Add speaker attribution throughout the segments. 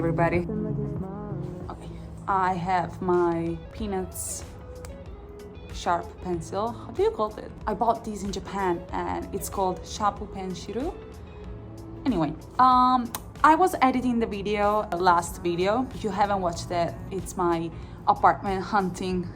Speaker 1: everybody. Okay. I have my Peanuts sharp pencil. How do you call it? I bought these in Japan and it's called Shapu Penshiru. Anyway, I was editing the video, last video. If you haven't watched it, it's my apartment hunting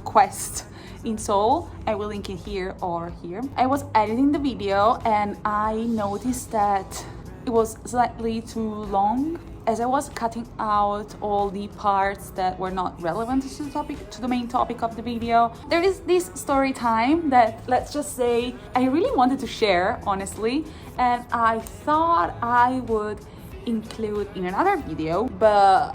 Speaker 1: quest in Seoul. I will link it here or here. I was editing the video and I noticed that it was slightly too long as I was cutting out all the parts that were not relevant to the topic, to the main topic of the video. There is this story time that, let's just say, I really wanted to share, honestly, and I thought I would include in another video, but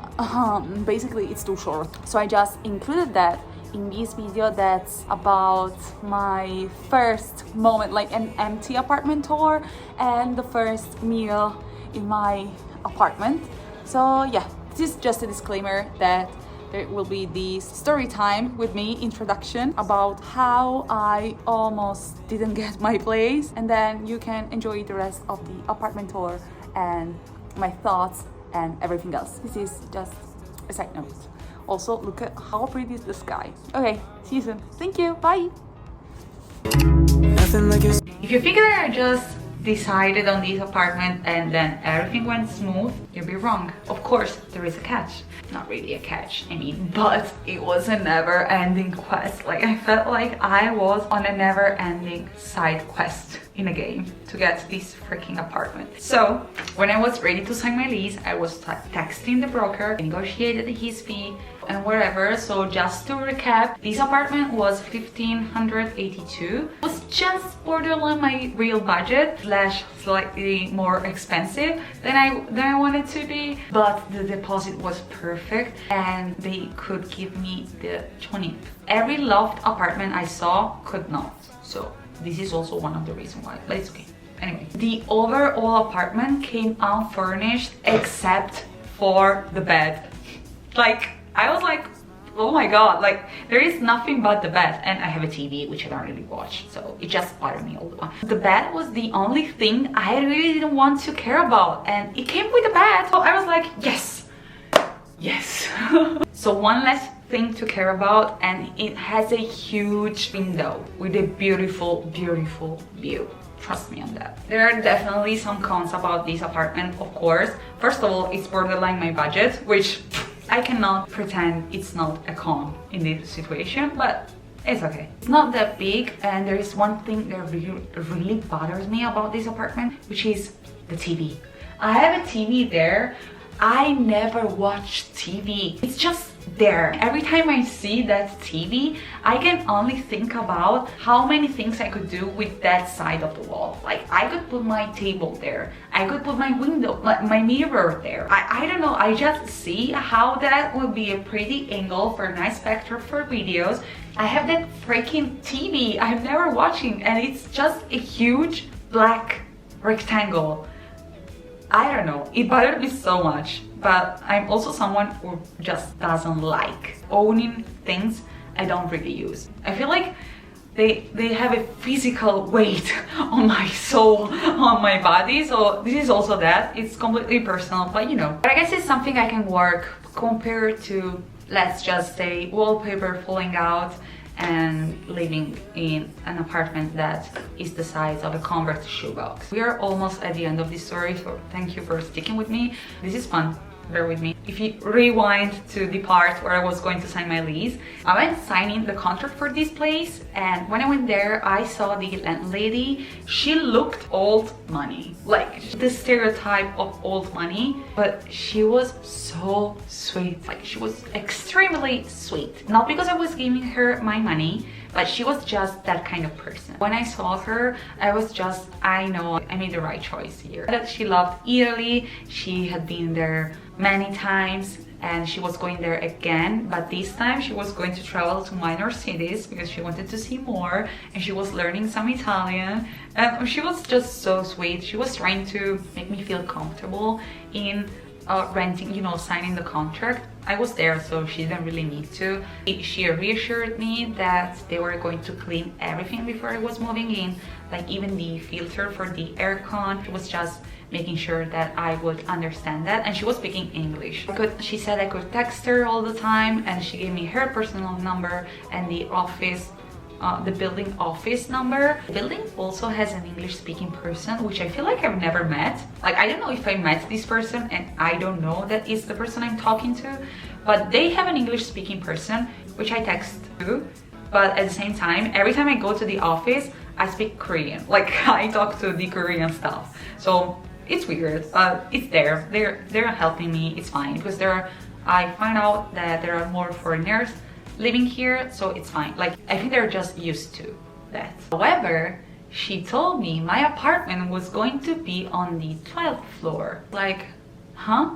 Speaker 1: basically it's too short. So I just included that in this video that's about my first moment, like an empty apartment tour and the first meal in my apartment. So yeah, this is just a disclaimer that there will be this story time with me introduction about how I almost didn't get my place, and then you can enjoy the rest of the apartment tour and my thoughts and everything else. This is just a side note. Also, look at how pretty is the sky. Okay, see you soon. Thank you, bye. If you think that I just decided on this apartment and then everything went smooth, you'd be wrong. Of course, there is a catch. Not really a catch, I mean, but it was a never-ending quest. Like, I felt like I was on a never-ending side quest in a game to get this freaking apartment. So, when I was ready to sign my lease, I was texting the broker, negotiated his fee and whatever. So just to recap, this apartment was 1,582. It was just borderline my real budget / slightly more expensive than I wanted to be, but the deposit was perfect and they could give me the 20. Every loft apartment I saw could not. So this is also one of the reasons why, but it's okay. Anyway, the overall apartment came unfurnished except for the bed. Like, I was like, oh my god, like there is nothing but the bed, and I have a TV which I don't really watch, so it just bothered me all the time. The bed was the only thing I really didn't want to care about, and it came with a bed, so I was like, yes, yes. So one less thing to care about, and it has a huge window with a beautiful, beautiful view. Trust me on that. There are definitely some cons about this apartment, of course. First of all, it's borderline my budget, which I cannot pretend it's not a con in this situation, but it's okay. It's not that big, and there is one thing that really bothers me about this apartment, which is the TV. I have a TV there. I never watch TV. It's just there. Every time I see that TV, I can only think about how many things I could do with that side of the wall. Like, I could put my table there. I could put my window, my mirror there. I don't know. I just see how that would be a pretty angle for a nice backdrop for videos. I have that freaking TV I'm never watching, and it's just a huge black rectangle. I don't know, it bothered me so much, but I'm also someone who just doesn't like owning things I don't really use. I feel like they have a physical weight on my soul, on my body, so this is also that. It's completely personal, but you know. But I guess it's something I can work compared to, let's just say, wallpaper falling out and living in an apartment that is the size of a Converse shoebox. We are almost at the end of this story, so thank you for sticking with me. This is fun. Bear with me. If you rewind to the part where I was going to sign my lease, I went signing the contract for this place, and when I went there, I saw the landlady. She looked old money, like the stereotype of old money, but she was so sweet. Like, she was extremely sweet. Not because I was giving her my money, but she was just that kind of person. When I saw her, I was just, I know I made the right choice here. That she loved Italy, she had been there many times, and she was going there again, but this time she was going to travel to minor cities because she wanted to see more, and she was learning some Italian, and she was just so sweet. She was trying to make me feel comfortable in renting, you know, signing the contract. I was there, so she didn't really need to. She reassured me that they were going to clean everything before I was moving in, like even the filter for the aircon. She was just making sure that I would understand that, and she was speaking English. She said I could text her all the time, and she gave me her personal number and the office, the building office number. The building also has an English speaking person, which I feel like I've never met. Like, I don't know if I met this person and I don't know that is the person I'm talking to, but they have an English speaking person, which I text to. But at the same time, every time I go to the office, I speak Korean. Like, I talk to the Korean staff. So it's weird, but it's there. They're helping me. It's fine, because I find out that there are more foreigners living here, so it's fine. Like, I think they're just used to that. However, she told me my apartment was going to be on the 12th floor. Like, huh?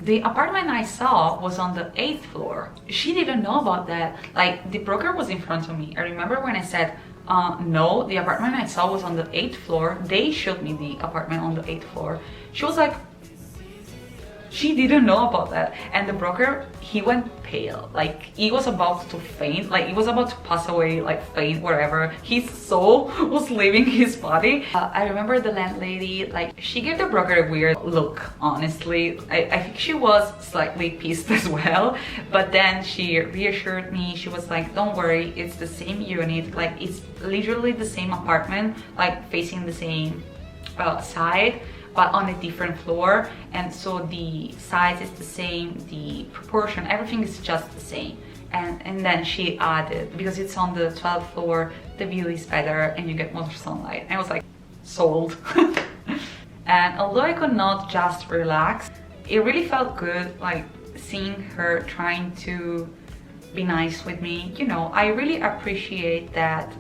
Speaker 1: The apartment I saw was on the 8th floor. She didn't know about that. Like, the broker was in front of me. I remember when I said, no, the apartment I saw was on the 8th floor. They showed me the apartment on the 8th floor. She was like, she didn't know about that. And the broker, he went pale. Like, he was about to faint. Like, he was about to pass away, like faint, whatever. His soul was leaving his body. I remember the landlady, like, she gave the broker a weird look, honestly. I think she was slightly pissed as well. But then she reassured me. She was like, don't worry, it's the same unit. Like, it's literally the same apartment, like facing the same side, but on a different floor, and so the size is the same, the proportion, everything is just the same. And then she added, because it's on the 12th floor, the view is better and you get more sunlight. And I was like, sold. And although I could not just relax, it really felt good, like seeing her trying to be nice with me. You know, I really appreciate that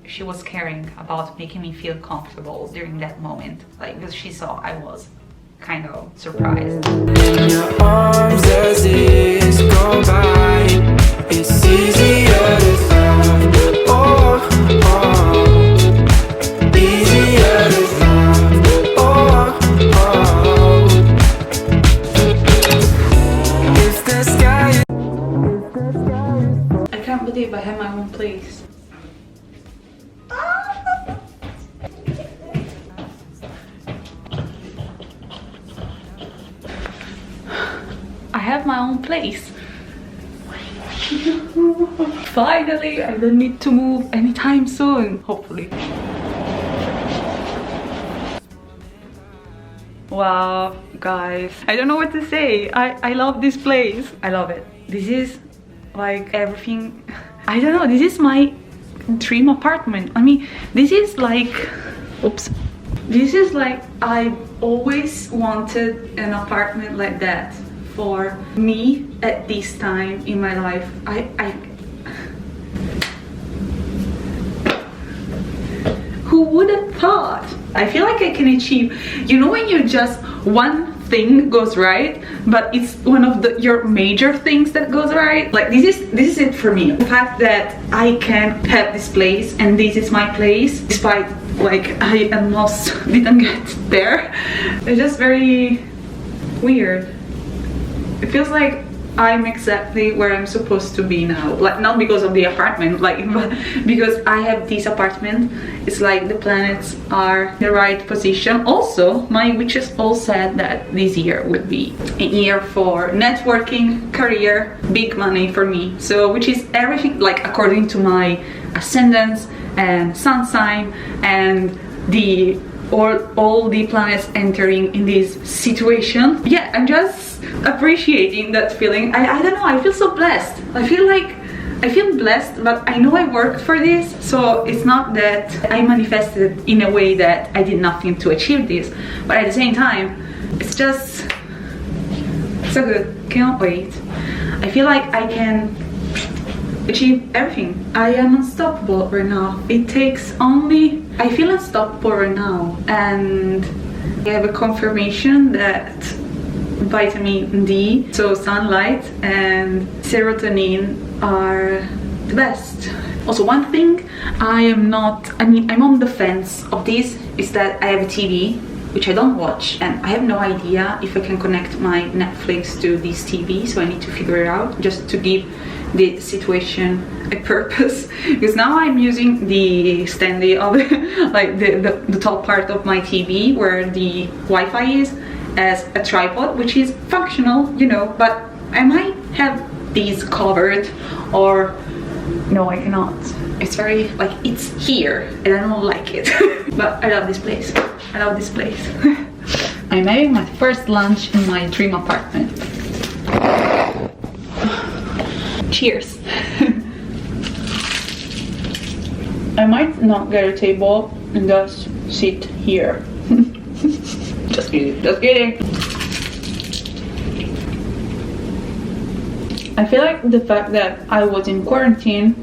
Speaker 1: she was caring about making me feel comfortable during that moment, like, because she saw I was kind of surprised.
Speaker 2: In your arms as days go by, it's easier to find. Oh, oh, easier to find. Oh, oh. If the sky,
Speaker 1: I can't believe I have my own place. I have my own place. Finally, I don't need to move anytime soon, hopefully. Wow, guys, I don't know what to say. I love this place. I love it. This is like everything. I don't know, this is my dream apartment. I mean, this is like, oops. This is like, I always wanted an apartment like that for me at this time in my life. Who would have thought? I feel like I can achieve, you know, when you just one thing goes right, but it's one of your major things that goes right. Like, this is it for me. The fact that I can have this place and this is my place, despite like I almost didn't get there. It's just very weird. It feels like I'm exactly where I'm supposed to be now. Like, not because of the apartment, like, but because I have this apartment. It's like the planets are in the right position. Also, my witches all said that this year would be a year for networking, career, big money for me. So, which is everything, like, according to my ascendants and sun sign and the all the planets entering in this situation. Yeah, I'm just appreciating that feeling. I don't know, I feel so blessed. I feel blessed, but I know I worked for this, so it's not that I manifested in a way that I did nothing to achieve this, but at the same time, it's just so good. Cannot wait. I feel like I can achieve everything. I am unstoppable right now. It takes only, I feel unstoppable right now, and I have a confirmation that vitamin D, so sunlight, and serotonin are the best. Also, one thing I'm on the fence of this is that I have a TV which I don't watch, and I have no idea if I can connect my Netflix to this TV, so I need to figure it out just to give the situation a purpose. Because now I'm using the standee of like the top part of my TV where the Wi-Fi is as a tripod, which is functional, you know, but I might have these covered, or no, I cannot. It's very, like, it's here and I don't like it. But I love this place. I love this place. I'm having my first lunch in my dream apartment. Cheers. I might not get a table and just sit here. Just kidding, just kidding. I feel like the fact that I was in quarantine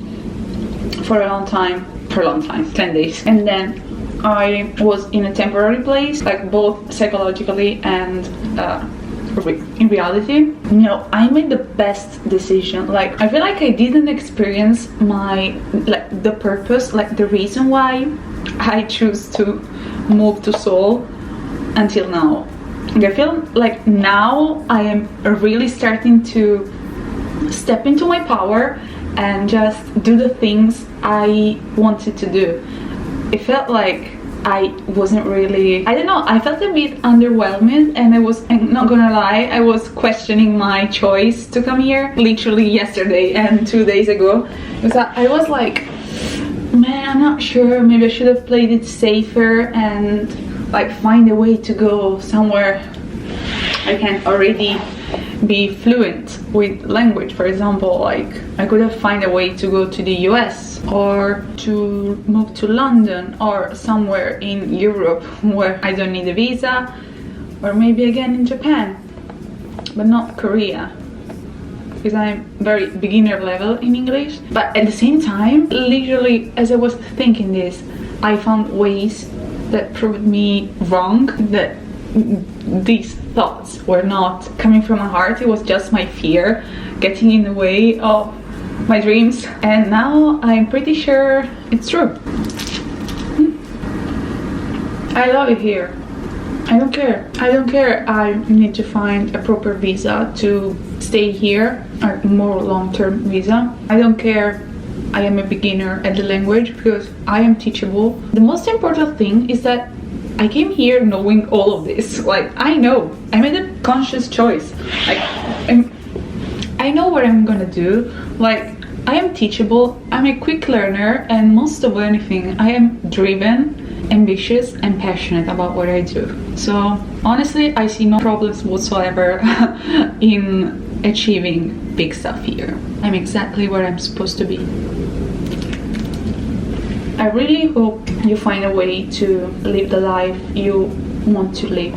Speaker 1: for a long time, 10 days, and then I was in a temporary place, like both psychologically and in reality, you know, I made the best decision. Like, I feel like I didn't experience my, like, the purpose, like the reason why I choose to move to Seoul until now. And I feel like now I am really starting to step into my power and just do the things I wanted to do. It felt like I wasn't really, I don't know, I felt a bit underwhelmed, and I'm not gonna lie, I was questioning my choice to come here literally yesterday and 2 days ago, because I was like, man, I'm not sure, maybe I should have played it safer and like find a way to go somewhere I can already be fluent with language. For example, like I could have find a way to go to the US or to move to London or somewhere in Europe where I don't need a visa, or maybe again in Japan, but not Korea, because I'm very beginner level in English. But at the same time, literally as I was thinking this, I found ways that proved me wrong, that these thoughts were not coming from my heart, it was just my fear getting in the way of my dreams, and now I'm pretty sure it's true. I love it here. I don't care. I need to find a proper visa to stay here, or more long-term visa. I don't care I am a beginner at the language, because I am teachable. The most important thing is that I came here knowing all of this. Like, I know, I made a conscious choice. Like, I know what I'm gonna do. Like, I am teachable, I'm a quick learner, and most of anything, I am driven, ambitious, and passionate about what I do. So, honestly, I see no problems whatsoever in achieving big stuff here. I'm exactly where I'm supposed to be. I really hope you find a way to live the life you want to live,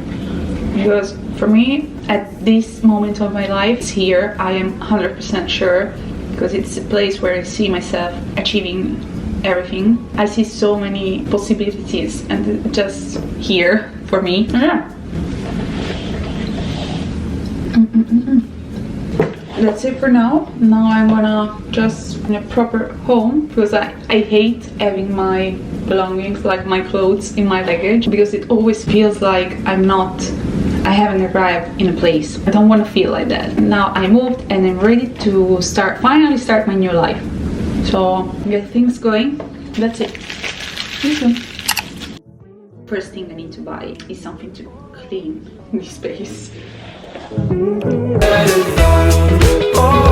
Speaker 1: because for me, at this moment of my life, it's here, I am 100% sure, because it's a place where I see myself achieving everything. I see so many possibilities, and it's just here for me. Yeah. That's it for now. Now I'm gonna just in a proper home, because I hate having my belongings, like my clothes, in my luggage, because it always feels like I haven't arrived in a place. I don't want to feel like that. Now I moved and I'm ready to finally start my new life. So get things going. That's it. See you soon. First thing I need to buy is something to clean this space.
Speaker 2: Oh